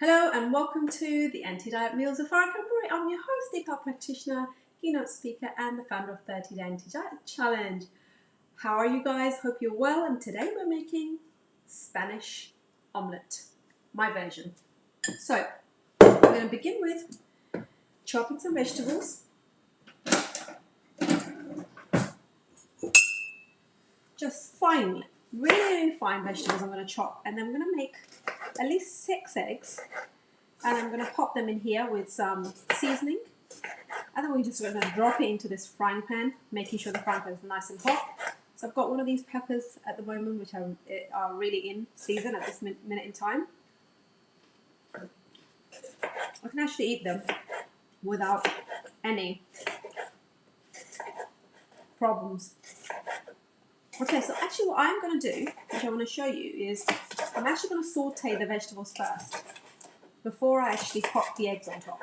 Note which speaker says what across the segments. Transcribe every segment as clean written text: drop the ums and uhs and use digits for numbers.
Speaker 1: Hello and welcome to the Anti-Diet Meals of Farah Kariamburi. I'm your host, Deepak practitioner, keynote speaker and the founder of 30 Day Anti-Diet Challenge. How are you guys? Hope you're well, and today we're making Spanish omelette, my version. So I'm going to begin with chopping some vegetables. Just finely, really fine vegetables I'm going to chop, and then I'm going to make at least 6 eggs. And I'm going to pop them in here with some seasoning. And then we're just going to drop it into this frying pan, making sure the frying pan is nice and hot. So I've got one of these peppers at the moment, which are really in season at this minute in time. I can actually eat them without any problems. Okay, so actually what I'm going to do, which I want to show you, is I'm actually going to saute the vegetables first before I actually pop the eggs on top.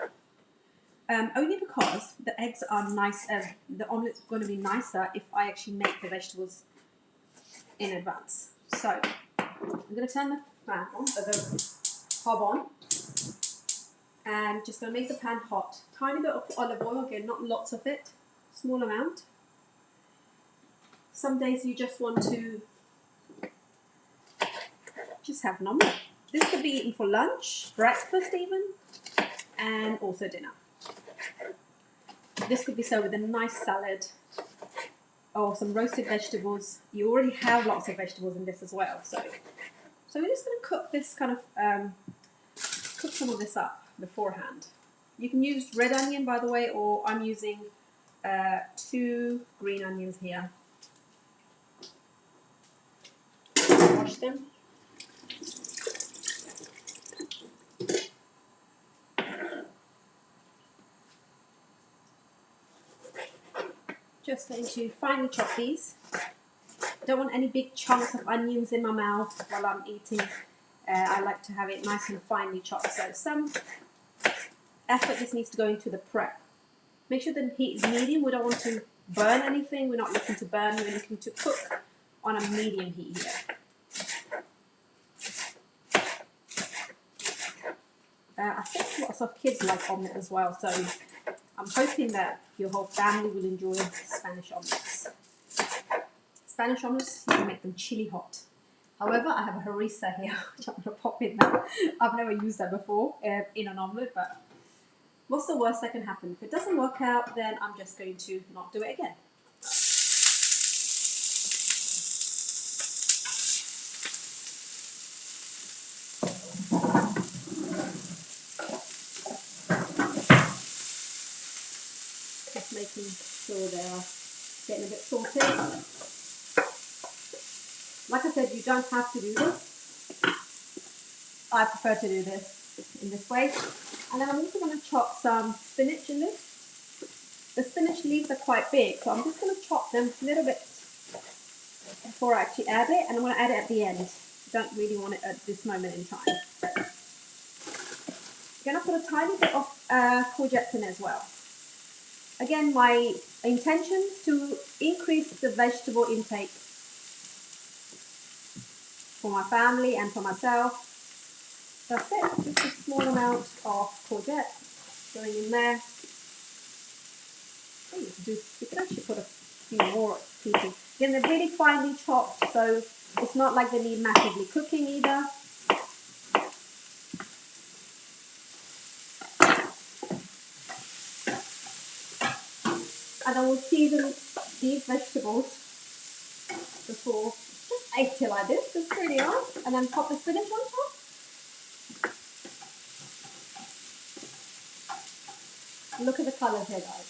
Speaker 1: Only because the eggs are nice, the omelette's going to be nicer if I actually make the vegetables in advance. So I'm going to turn the pan on, the hob on, and just going to make the pan hot. Tiny bit of olive oil, again, not lots of it, small amount. Some days you just want to just have an omelette. This could be eaten for lunch, breakfast even, and also dinner. This could be served with a nice salad or some roasted vegetables. You already have lots of vegetables in this as well. So we're just going to cook this cook some of this up beforehand. You can use red onion, by the way, or I'm using 2 green onions here. Wash them. Just going to finely chop these. Don't want any big chunks of onions in my mouth while I'm eating. I like to have it nice and finely chopped. So some effort just needs to go into the prep. Make sure the heat is medium. We don't want to burn anything. We're not looking to burn. We're looking to cook on a medium heat here. I think lots of kids like omelette as well, so I'm hoping that your whole family will enjoy Spanish omelettes. Spanish omelettes, you can make them chili hot. However, I have a harissa here, which I'm going to pop in now. I've never used that before in an omelette, but what's the worst that can happen? If it doesn't work out, then I'm just going to not do it again. Just making sure they're getting a bit sauteed. Like I said, you don't have to do this. I prefer to do this in this way. And then I'm also going to chop some spinach in this. The spinach leaves are quite big, so I'm just going to chop them a little bit before I actually add it. And I'm going to add it at the end. Don't really want it at this moment in time. I'm going to put a tiny bit of courgettes in as well. Again, my intention is to increase the vegetable intake for my family and for myself. That's it, just a small amount of courgettes going in there. You can actually put a few more pieces. Again, they're really finely chopped, so it's not like they need massively cooking either. And I will season these vegetables before. Just 8 till like this, it's pretty nice. And then pop the spinach on top. Look at the colours here, guys.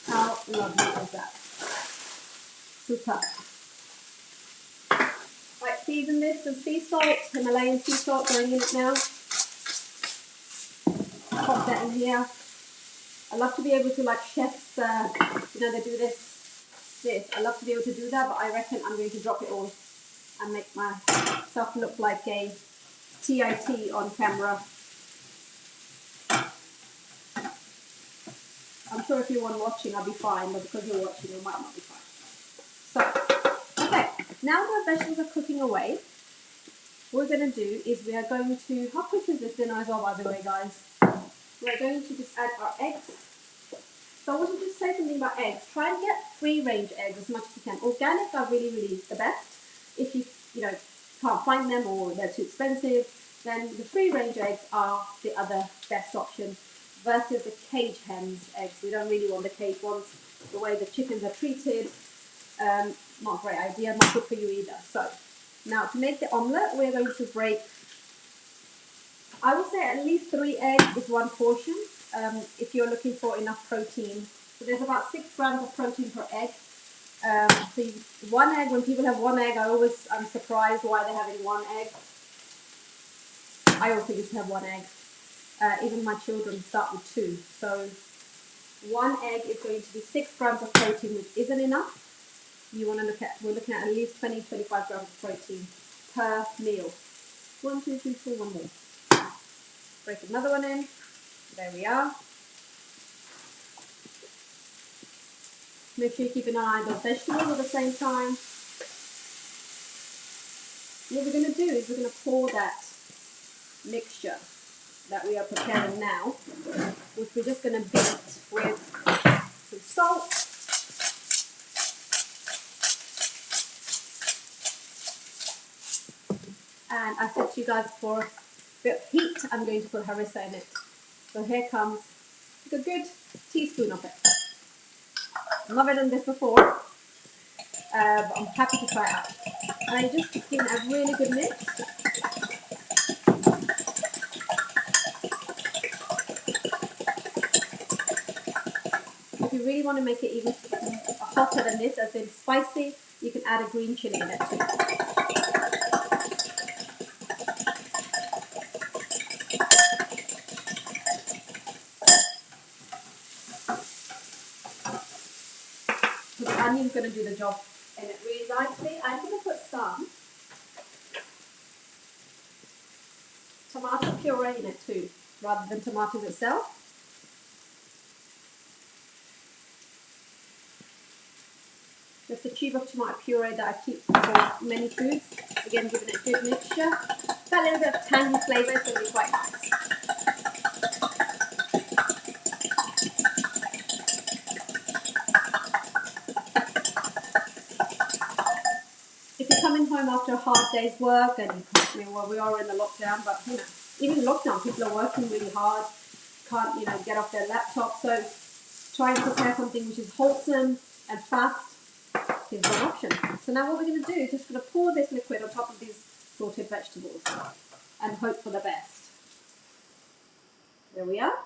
Speaker 1: How lovely is that? Super. Right, season this with sea salt, Himalayan sea salt going in it now. Pop that in here. I love to be able to, like chefs, they do this. I love to be able to do that, but I reckon I'm going to drop it all and make myself look like a TIT on camera. I'm sure if you weren't watching, I'll be fine, but because you're watching, you might not be fine. So, okay, now the vegetables are cooking away. what we're going to do is we are going to, how quick is this dinner as well, by the way, guys? We're going to just add our eggs. So I want to just say something about eggs. Try and get free-range eggs as much as you can. Organic are really, really the best. If you know, can't find them or they're too expensive, then the free-range eggs are the other best option versus the cage hens eggs. We don't really want the cage ones. The way the chickens are treated, not a great idea, not good for you either. So now to make the omelette, we're going to break, I would say at least 3 eggs is one portion. If you're looking for enough protein. So there's about 6 grams of protein per egg. So one egg, when people have one egg, I'm surprised why they're having one egg. I also used to have one egg. Even my children start with 2. So one egg is going to be 6 grams of protein, which isn't enough. You want to we're looking at least 20-25 grams of protein per meal. 1, 2, 3, 4, one more. Break another one in. There we are. Make sure you keep an eye on those vegetables at the same time. What we're going to do is we're going to pour that mixture that we are preparing now, which we're just going to beat with some salt. And I said to you guys for a bit of heat, I'm going to put harissa in it. So here comes a good teaspoon of it. I've never done this before, but I'm happy to try it out. And I just give it a really good mix. If you really want to make it even hotter than this, as in spicy, you can add a green chili in it too. So the onion's going to do the job in it really nicely. I'm going to put some tomato puree in it too, rather than tomatoes itself. Just a tube of tomato puree that I keep for many foods. Again, giving it a good mixture. That little bit of tangy flavour is going to be quite nice. If you're coming home after a hard day's work and you can't, well, we are in the lockdown, but you know, even in lockdown, people are working really hard, can't, you know, get off their laptop. So try and prepare something which is wholesome and fast. Here's one option. So now what we're going to do is just going to pour this liquid on top of these sauteed vegetables and hope for the best. There we are.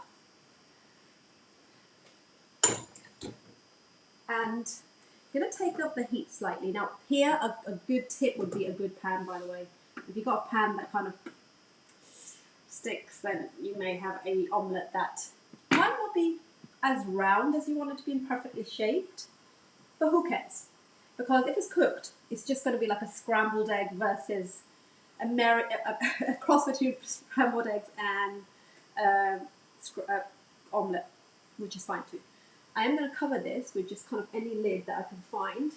Speaker 1: And I'm going to take up the heat slightly. Now here, a good tip would be a good pan, by the way. If you've got a pan that kind of sticks, then you may have a omelette that might not be as round as you want it to be and perfectly shaped, but who cares? Because if it's cooked, it's just going to be like a scrambled egg versus a cross between scrambled eggs and omelette, which is fine too. I am going to cover this with just kind of any lid that I can find.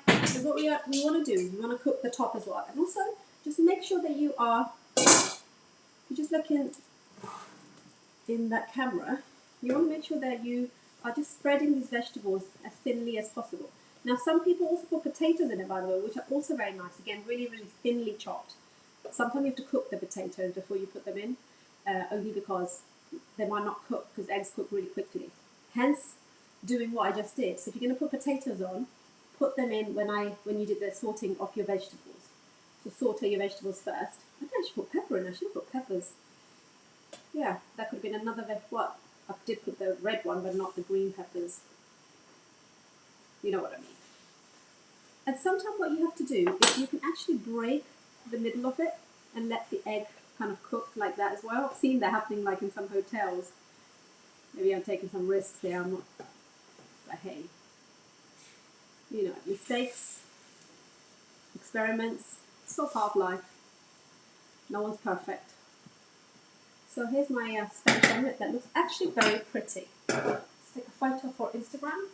Speaker 1: Because what we want to do is we want to cook the top as well. And also, just make sure that you're just looking in that camera, you want to make sure that you are just spreading these vegetables as thinly as possible. Now, some people also put potatoes in it, by the way, which are also very nice. Again, really, really thinly chopped. Sometimes you have to cook the potatoes before you put them in, only because they might not cook, because eggs cook really quickly. Hence, doing what I just did. So if you're going to put potatoes on, put them in when you did the sorting of your vegetables. So saute your vegetables first. I think I should put pepper in. I should have put peppers. Yeah, that could have been another what? I did put the red one, but not the green peppers. You know what I mean. And sometimes what you have to do is you can actually break the middle of it and let the egg kind of cook like that as well. I've seen that happening like in some hotels. Maybe I'm taking some risks here, I'm not, but hey. You know, mistakes, experiments, it's all part of life. No one's perfect. So here's my Spanish omelette that looks actually very pretty. Let's take a photo for Instagram.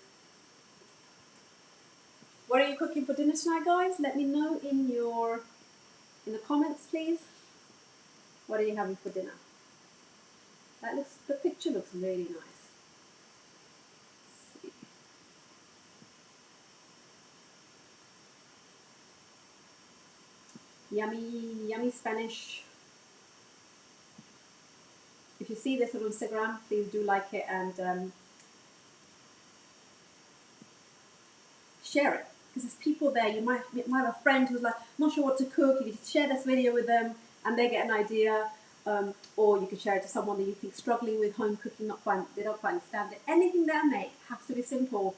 Speaker 1: What are you cooking for dinner tonight, guys? Let me know in the comments, please. What are you having for dinner? The picture looks really nice. Let's see. Yummy, yummy Spanish. If you see this on Instagram, please do like it and share it. Because there's people there, you might have a friend who's like, not sure what to cook. You can share this video with them and they get an idea. Or you can share it to someone that you think struggling with home cooking, they don't quite understand it. Anything that I make has to be simple.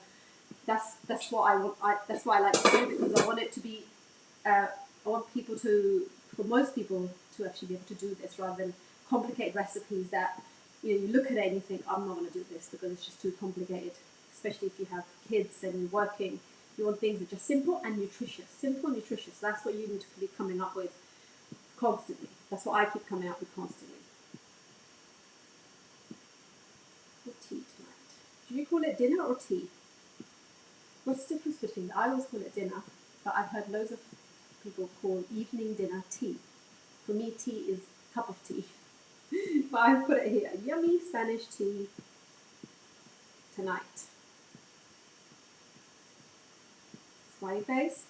Speaker 1: That's what I want. That's why I like to do it, because I want it to be. I want for most people to actually be able to do this rather than complicated recipes that you look at it and you think, I'm not going to do this because it's just too complicated. Especially if you have kids and you're working, you want things that are just simple and nutritious. Simple and nutritious. That's what you need to be coming up with constantly. That's what I keep coming up with constantly. What tea tonight? Do you call it dinner or tea? What's the difference between that? I always call it dinner, but I've heard loads of people call evening dinner tea. For me, tea is cup of tea. But I've put it here. Yummy Spanish tea tonight. Smiley face.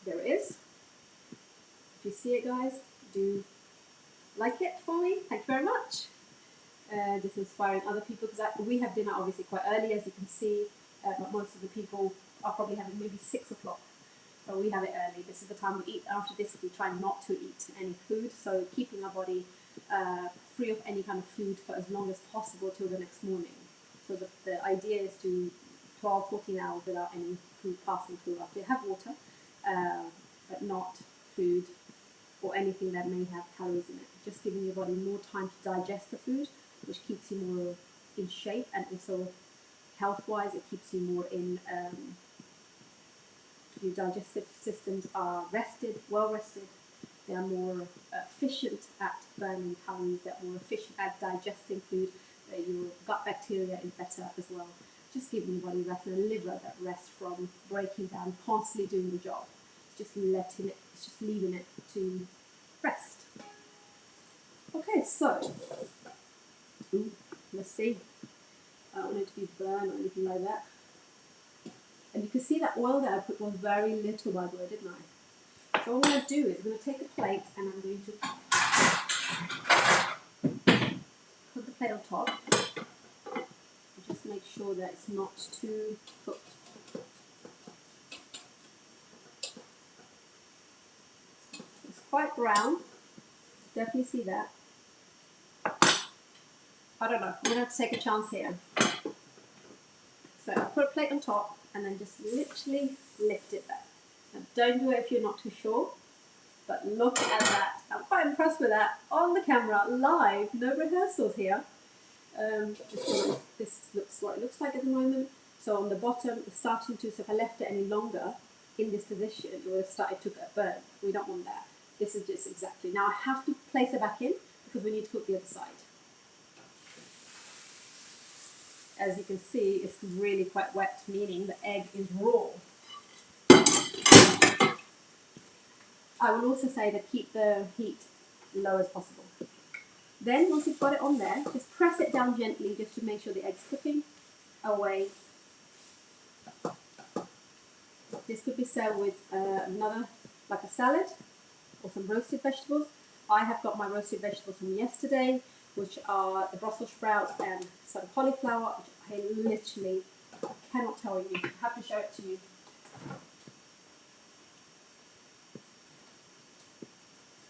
Speaker 1: There it is. If you see it, guys, do like it for me. Thank you very much. Just inspiring other people, because we have dinner obviously quite early, as you can see, but most of the people are probably having maybe 6 o'clock, but we have it early. This is the time we eat. After this, we try not to eat any food, so keeping our body free of any kind of food for as long as possible till the next morning. So the idea is to 12-14 hours without any food passing through. After you have water, but not food or anything that may have calories in it. Just giving your body more time to digest the food, which keeps you more in shape, and also health-wise, it keeps you more in, your digestive systems are rested, well rested. They are more efficient at burning calories, they're more efficient at digesting food, your gut bacteria is better as well. Just giving your body rest, and a liver that rests from breaking down, constantly doing the job. It's just leaving it to rest. Okay, so let's see. I don't want it to be burned or anything like that. And you can see that oil that I put was very little, by the way, didn't I? So what I'm going to do is I'm going to take a plate and I'm going to put the plate on top. And just make sure that it's not too cooked. It's quite brown. Definitely see that. I don't know. I'm going to have to take a chance here. So I'll put a plate on top and then just literally lift it back. Now don't do it if you're not too sure, but look at that. I'm quite impressed with that on the camera, live, no rehearsals here. This looks what it looks like at the moment. So on the bottom, it's starting to, so if I left it any longer in this position, it would have started to burn. We don't want that. This is just exactly. Now I have to place it back in because we need to cook the other side. As you can see, it's really quite wet, meaning the egg is raw. I will also say to keep the heat low as possible. Then, once you've got it on there, just press it down gently just to make sure the egg's cooking away. This could be served with another, like a salad or some roasted vegetables. I have got my roasted vegetables from yesterday, which are the Brussels sprouts and some cauliflower, which I literally cannot tell you. I have to show it to you.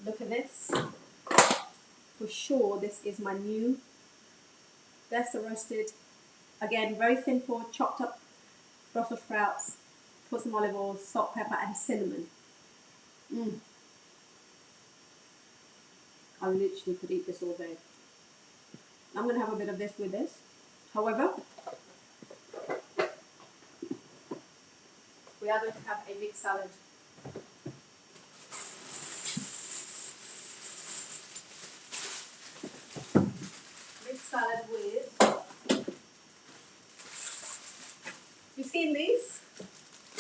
Speaker 1: Look at this. For sure, this is my new. That's the roasted. Again, very simple, chopped up Brussels sprouts, put some olive oil, salt, pepper, and cinnamon. I literally could eat this all day. I'm going to have a bit of this with this. However, we are going to have a mixed salad. Mixed salad with seen these?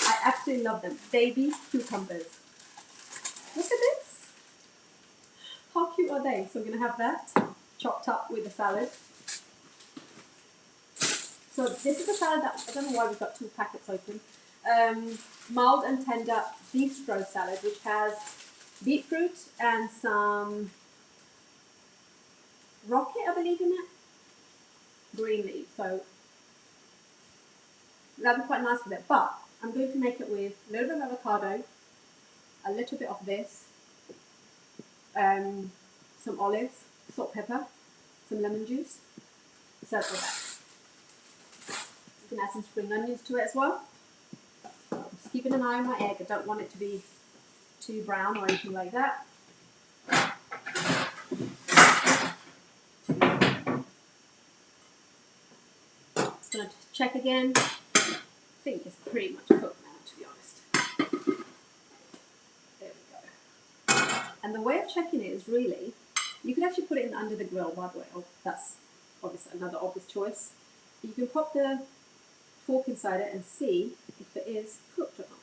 Speaker 1: I absolutely love them. Baby cucumbers. Look at this. How cute are they? So we're going to have that chopped up with the salad. So this is a salad that, I don't know why we've got 2 packets open. Mild and tender bistro salad, which has beetroot and some rocket, I believe, in it. Green leaf. So that'd be quite nice with it. But I'm going to make it with a little bit of avocado, a little bit of this, some olives, salt, pepper, some lemon juice. Serve with that. You can add some spring onions to it as well. Just keeping an eye on my egg. I don't want it to be too brown or anything like that. Just going to check again. I think it's pretty much cooked now, to be honest. There we go. And the way of checking it is really, you can actually put it in under the grill, by the way. That's obviously another obvious choice. You can pop the fork inside it and see if it is cooked or not.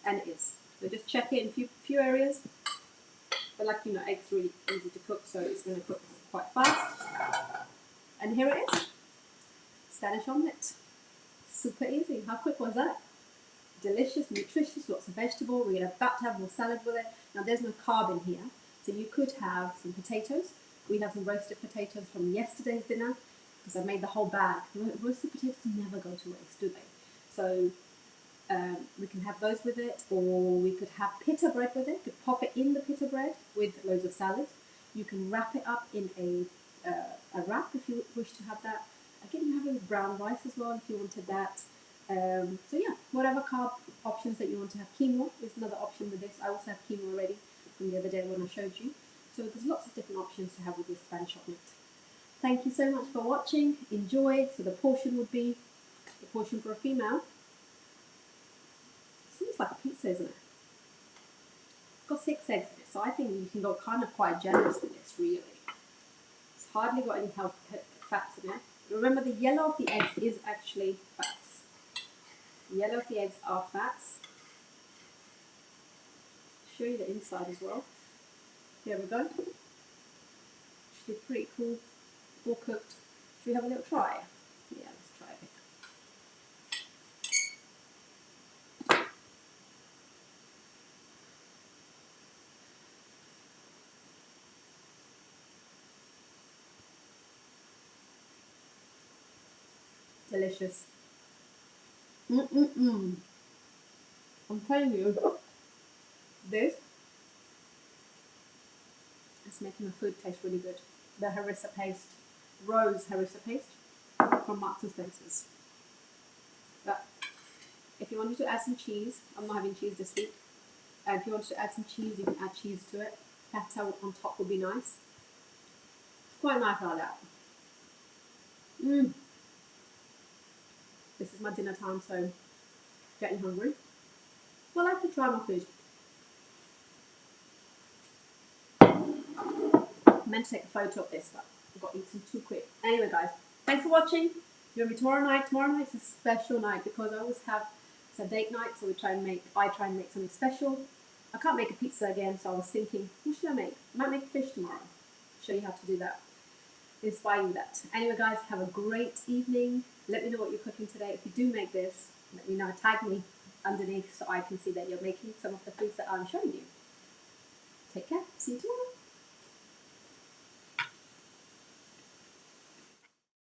Speaker 1: And it is. So just check it in a few areas. But like you know, eggs really easy to cook, so it's going to cook quite fast. And here it is. Spanish omelette. Super easy. How quick was that? Delicious, nutritious, lots of vegetable. We're about to have more salad with it. Now there's no carb in here, so you could have some potatoes. We have some roasted potatoes from yesterday's dinner because I made the whole bag. Roasted potatoes never go to waste, do they? So we can have those with it, or we could have pita bread with it. You could pop it in the pita bread with loads of salad. You can wrap it up in a wrap if you wish to have that. Again, you have it with brown rice as well if you wanted that. So yeah, whatever carb options that you want to have. Quinoa is another option with this. I also have quinoa already from the other day when I showed you. So there's lots of different options to have with this Spanish omelette. Thank you so much for watching. Enjoy. So the portion would be the portion for a female. Seems like a pizza, isn't it? It's got 6 eggs in it, so I think you can go kind of quite generous with this, really. It's hardly got any health fats in it. Remember, the yellow of the eggs is actually fats. The yellow of the eggs are fats. Show you the inside as well. Here we go. Actually pretty cool. All cooked. Should we have a little try? Yeah, let's try it. Delicious. I'm telling you, this is making my food taste really good. The harissa paste, rose harissa paste from Marks and Spencer's. But if you wanted to add some cheese, I'm not having cheese this week. If you wanted to add some cheese, you can add cheese to it. Feta on top would be nice. It's quite nice like that. This is my dinner time, so getting hungry. Well, I have to try my food. I meant to take a photo of this, but I got eaten too quick. Anyway, guys, thanks for watching. Join me tomorrow night. Tomorrow night's a special night because I always have a date night, so I try and make something special. I can't make a pizza again, so I was thinking, what should I make? I might make fish tomorrow. Show you how to do that. Inspire you that. Anyway, guys, have a great evening. Let me know what you're cooking today. If you do make this, let me know. Tag me underneath so I can see that you're making some of the foods that I'm showing you. Take care. See you tomorrow.